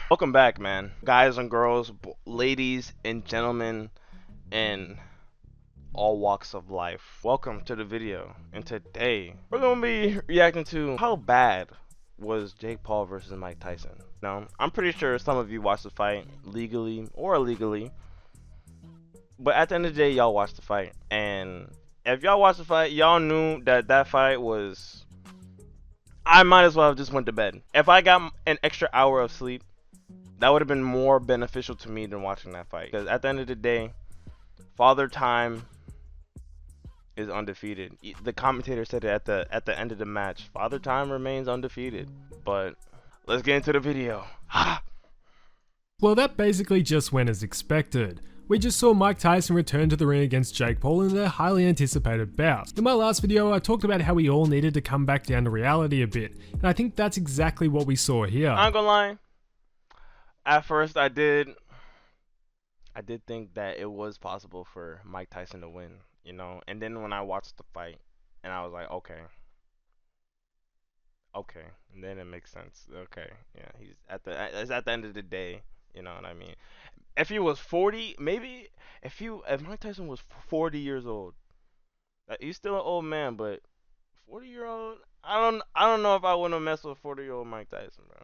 Welcome back, man. Guys and girls, ladies and gentlemen, and all walks of life. Welcome to the video. And today, we're going to be reacting to how bad was Jake Paul versus Mike Tyson. Now, I'm pretty sure some of you watched the fight legally or illegally. But at the end of the day, y'all watched the fight. And if y'all watched the fight, y'all knew that that fight was... I might as well have just went to bed. If I got an extra hour of sleep, that would have been more beneficial to me than watching that fight. Because at the end of the day, Father Time is undefeated. The commentator said it at the end of the match. Father Time remains undefeated. But let's get into the video. Well, that basically just went as expected. We just saw Mike Tyson return to the ring against Jake Paul in their highly anticipated bout. In my last video, I talked about how we all needed to come back down to reality a bit, and I think that's exactly what we saw here. I'm gonna lie. At first, I did think that it was possible for Mike Tyson to win, you know. And then when I watched the fight, and I was like, okay, and then it makes sense. Okay, yeah, it's at the end of the day, you know what I mean. If he was 40, maybe if Mike Tyson was 40 years old, he's still an old man, but 40-year-old, I don't know if I want to mess with 40-year-old Mike Tyson, bro.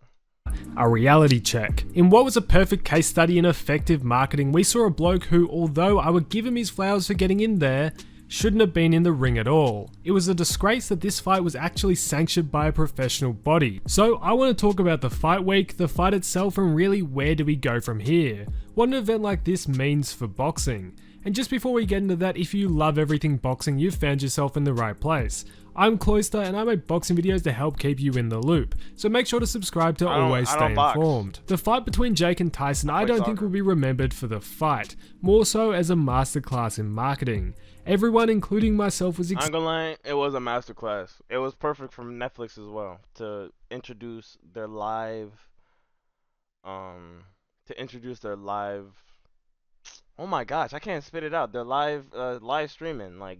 A reality check. In what was a perfect case study in effective marketing, we saw a bloke who, although I would give him his flowers for getting in there, shouldn't have been in the ring at all. It was a disgrace that this fight was actually sanctioned by a professional body. So I want to talk about the fight week, the fight itself, and really where do we go from here? What an event like this means for boxing. And just before we get into that, if you love everything boxing, you've found yourself in the right place. I'm Cloister and I make boxing videos to help keep you in the loop, so make sure to subscribe to always stay informed. The fight between Jake and Tyson I don't think will be remembered for the fight, more so as a masterclass in marketing. Everyone, including myself, was I'm gonna lie, it was a masterclass. It was perfect from Netflix as well to introduce their live, oh my gosh, I can't spit it out. They're live streaming. Like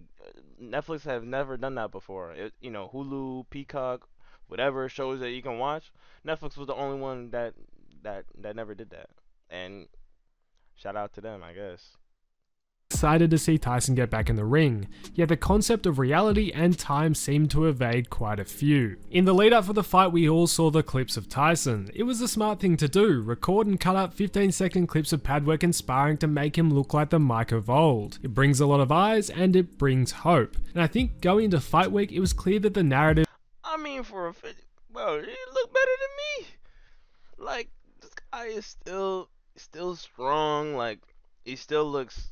Netflix have never done that before. You know, Hulu, Peacock, whatever shows that you can watch. Netflix was the only one that never did that. And shout out to them, I guess. Excited to see Tyson get back in the ring, yet the concept of reality and time seemed to evade quite a few. In the lead up for the fight, we all saw the clips of Tyson. It was a smart thing to do, record and cut up 15-second clips of pad work and sparring to make him look like the Mike of old. It brings a lot of eyes and it brings hope. And I think going into fight week, it was clear that the narrative... I mean, bro, he looked better than me. Like, this guy is still strong. Like, he still looks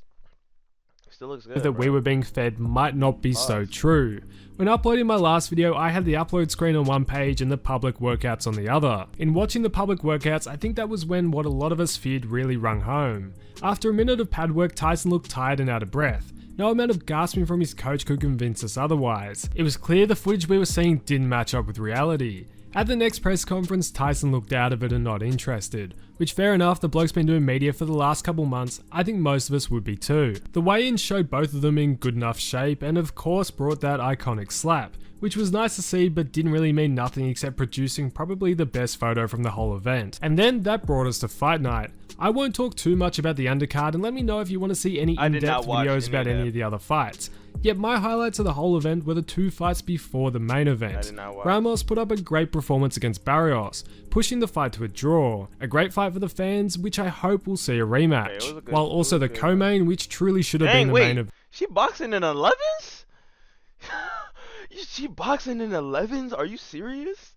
good, that we were being fed might not be so true. When uploading my last video, I had the upload screen on one page and the public workouts on the other. In watching the public workouts, I think that was when what a lot of us feared really rung home. After a minute of pad work, Tyson looked tired and out of breath. No amount of gasping from his coach could convince us otherwise. It was clear the footage we were seeing didn't match up with reality. At the next press conference, Tyson looked out of it and not interested, which fair enough, the bloke's been doing media for the last couple months, I think most of us would be too. The weigh-in showed both of them in good enough shape and of course brought that iconic slap, which was nice to see but didn't really mean nothing except producing probably the best photo from the whole event. And then that brought us to fight night. I won't talk too much about the undercard and let me know if you want to see any in-depth videos about any of the other fights. Yet my highlights of the whole event were the two fights before the main event. Ramos put up a great performance against Barrios, pushing the fight to a draw. A great fight for the fans, which I hope will see a rematch. While also the co-main, which truly should have been the main event. She boxing in 11s? She boxing in 11s? Are you serious?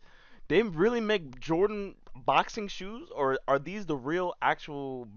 They really make Jordan boxing shoes, or are these the real actual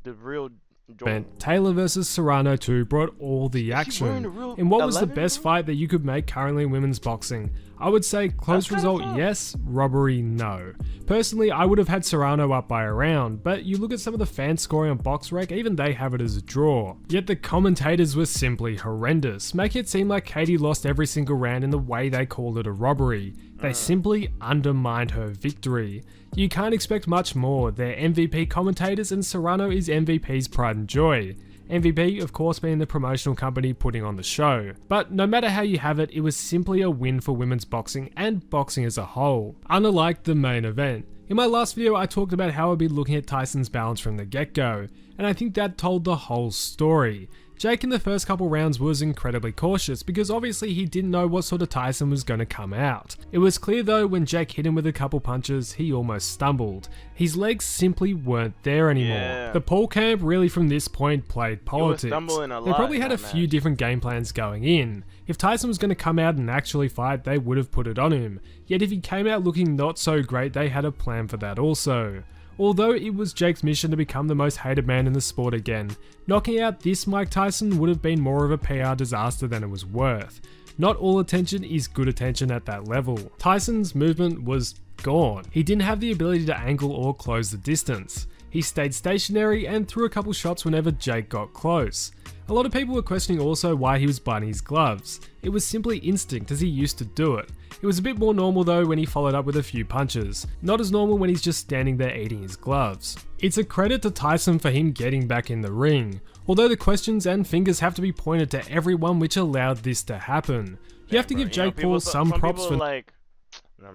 the real Jordan? Taylor vs Serrano 2 brought all the action in what was the best fight that you could make currently in women's boxing. I would say close result yes, robbery no. Personally, I would have had Serrano up by a round, but you look at some of the fan scoring on BoxRec, even they have it as a draw. Yet the commentators were simply horrendous, making it seem like Katie lost every single round in the way they called it a robbery. They simply undermined her victory. You can't expect much more, they're MVP commentators and Serrano is MVP's pride and joy. MVP, of course, being the promotional company putting on the show. But no matter how you have it, it was simply a win for women's boxing and boxing as a whole. Unlike the main event, In my last video, I talked about how I'd be looking at Tyson's balance from the get-go, and I think that told the whole story. Jake in the first couple rounds was incredibly cautious because obviously he didn't know what sort of Tyson was going to come out. It was clear though when Jake hit him with a couple punches, he almost stumbled. His legs simply weren't there anymore. Yeah. The Paul camp really from this point played politics. They probably had a few different game plans going in. If Tyson was going to come out and actually fight, they would have put it on him. Yet if he came out looking not so great, they had a plan for that also. Although it was Jake's mission to become the most hated man in the sport again, knocking out this Mike Tyson would have been more of a PR disaster than it was worth. Not all attention is good attention at that level. Tyson's movement was gone. He didn't have the ability to angle or close the distance. He stayed stationary and threw a couple shots whenever Jake got close. A lot of people were questioning also why he was biting his gloves. It was simply instinct as he used to do it. It was a bit more normal though when he followed up with a few punches. Not as normal when he's just standing there eating his gloves. It's a credit to Tyson for him getting back in the ring, although the questions and fingers have to be pointed to everyone which allowed this to happen. You have to give Jake Paul some props for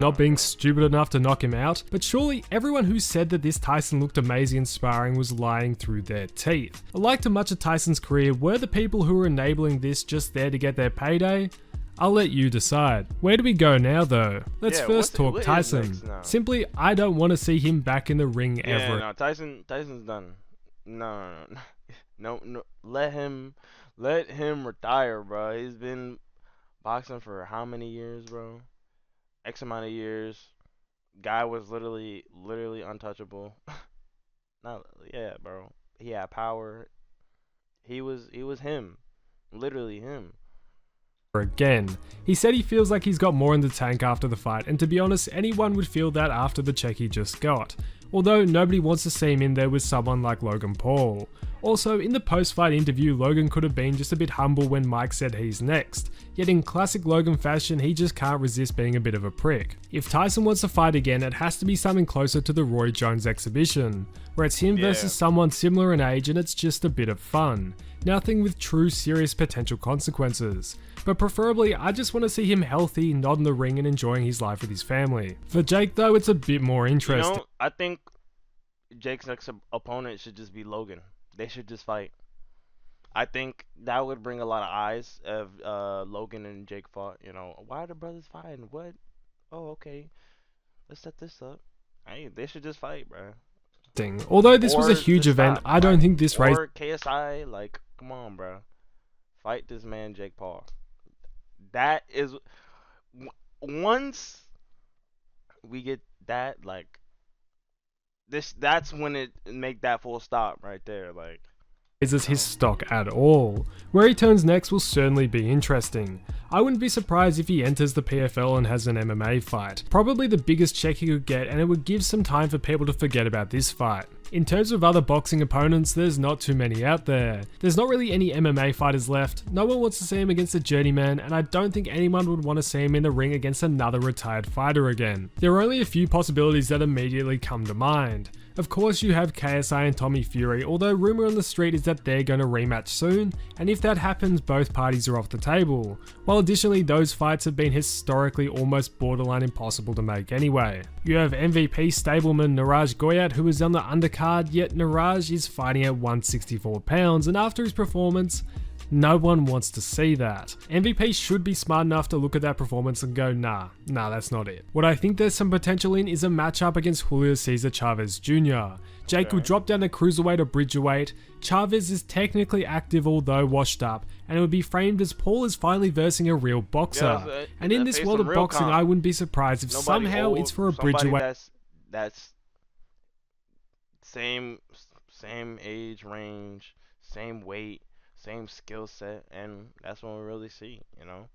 not being stupid enough to knock him out, but surely everyone who said that this Tyson looked amazing in sparring was lying through their teeth. Like to much of Tyson's career, were the people who were enabling this just there to get their payday? I'll let you decide. Where do we go now though? Let's first talk Tyson. Simply, I don't want to see him back in the ring ever. No, Tyson's done. No. Let him retire, bro. He's been boxing for how many years, bro? X amount of years. Guy was literally untouchable. Bro. He had power. He was him. Literally him. Again. He said he feels like he's got more in the tank after the fight, and to be honest, anyone would feel that after the check he just got. Although nobody wants to see him in there with someone like Logan Paul. Also, in the post-fight interview, Logan could have been just a bit humble when Mike said he's next. Yet in classic Logan fashion, he just can't resist being a bit of a prick. If Tyson wants to fight again, it has to be something closer to the Roy Jones exhibition, where it's him versus someone similar in age and it's just a bit of fun. Nothing with true serious potential consequences. But preferably, I just want to see him healthy, not in the ring and enjoying his life with his family. For Jake though, it's a bit more interesting. You know, I think Jake's next opponent should just be Logan. They should just fight. I think that would bring a lot of eyes if Logan and Jake fought. You know, why are the brothers fighting? What? Oh, okay. Let's set this up. Hey, they should just fight, bro. Although this was a huge event, I don't think this race. Or KSI, like, come on, bro. Fight this man, Jake Paul. That is once we get that, like, that's when it make that full stop right there, like. Raises his stock at all. Where he turns next will certainly be interesting. I wouldn't be surprised if he enters the PFL and has an MMA fight. Probably the biggest check he could get, and it would give some time for people to forget about this fight. In terms of other boxing opponents, there's not too many out there. There's not really any MMA fighters left, no one wants to see him against a journeyman, and I don't think anyone would want to see him in the ring against another retired fighter again. There are only a few possibilities that immediately come to mind. Of course you have KSI and Tommy Fury, although rumour on the street is that they're going to rematch soon, and if that happens both parties are off the table, while additionally those fights have been historically almost borderline impossible to make anyway. You have MVP stableman Niraj Goyat who is on the undercard, yet Niraj is fighting at 164 pounds, and after his performance, no one wants to see that. MVP should be smart enough to look at that performance and go, nah, that's not it. What I think there's some potential in is a matchup against Julio Cesar Chavez Jr. Jake will drop down to cruiserweight or bridgerweight. Chavez is technically active although washed up, and it would be framed as Paul is finally versing a real boxer. And in this world of boxing, I wouldn't be surprised if somehow it's for a bridgerweight. That's same age range, same weight, same skill set, and that's when we really see, you know.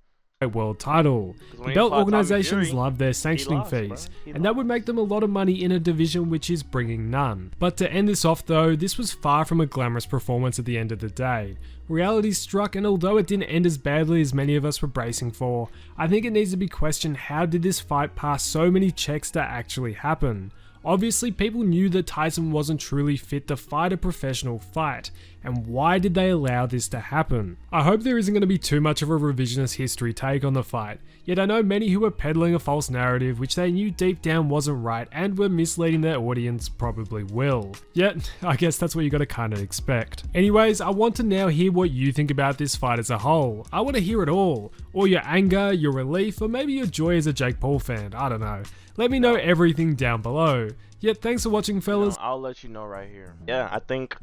World title. The belt organizations love their sanctioning fees, and that would make them a lot of money in a division which is bringing none. But to end this off though, this was far from a glamorous performance at the end of the day. Reality struck, and although it didn't end as badly as many of us were bracing for, I think it needs to be questioned how did this fight pass so many checks to actually happen. Obviously, people knew that Tyson wasn't truly fit to fight a professional fight, and why did they allow this to happen? I hope there isn't going to be too much of a revisionist history take on the fight, yet I know many who were peddling a false narrative which they knew deep down wasn't right and were misleading their audience probably will. Yet, I guess that's what you gotta kinda expect. Anyways, I want to now hear what you think about this fight as a whole. I want to hear it all your anger, your relief, or maybe your joy as a Jake Paul fan, I don't know. Let me know everything down below. Yet, thanks for watching, fellas. I'll let you know right here. Yeah, I think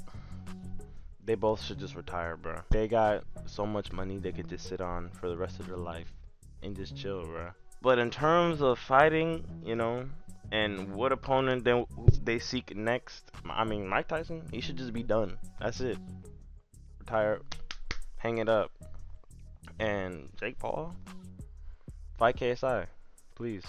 they both should just retire, bro. They got so much money they could just sit on for the rest of their life and just chill, bro. But in terms of fighting, you know, and what opponent they seek next, I mean, Mike Tyson, he should just be done. That's it. Retire, hang it up. And Jake Paul, fight KSI, please.